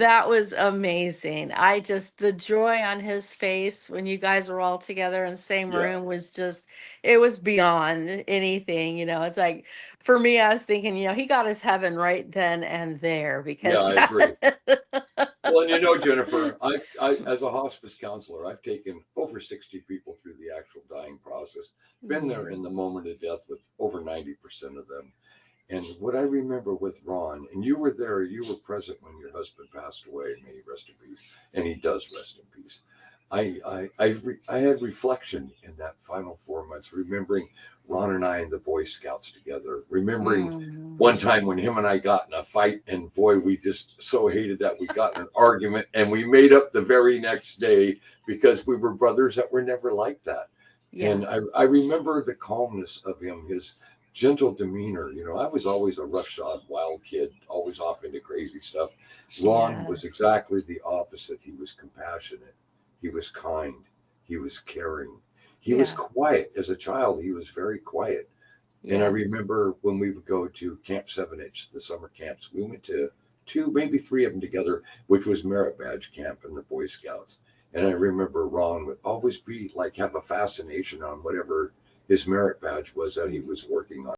That was amazing. I just the joy on his face when you guys were all together in the same Yeah, room was just it was beyond anything, you know. It's like for me, I was thinking, you know, he got his heaven right then and there yeah, because I agree. that Well, and you know, Jennifer, as a hospice counselor, I've taken over 60 people through the actual dying process, been there yeah. in the moment of death with over 90% of them. And what I remember with Ron, and you were there, you were present when your husband passed away, may he rest in peace, and he does rest in peace. I had reflection in that final 4 months, remembering Ron and I and the Boy Scouts together, remembering Mm. one time when him and I got in a fight, and boy, we just so hated that we got in an argument, and we made up the very next day because we were brothers that were never like that. Yeah. And I remember the calmness of him, his gentle demeanor. You know, I was always a roughshod, wild kid, always off into crazy stuff. Ron was Yes. exactly the opposite. He was compassionate, he was kind, he was caring. He was Yeah. quiet. As a child, he was very quiet. And I Yes. remember when we would go to Camp 7H, the summer camps, we went to two, maybe three of them together, which was Merit Badge Camp and the Boy Scouts. And I remember Ron would always be like, have a fascination on whatever his merit badge was that he was working on.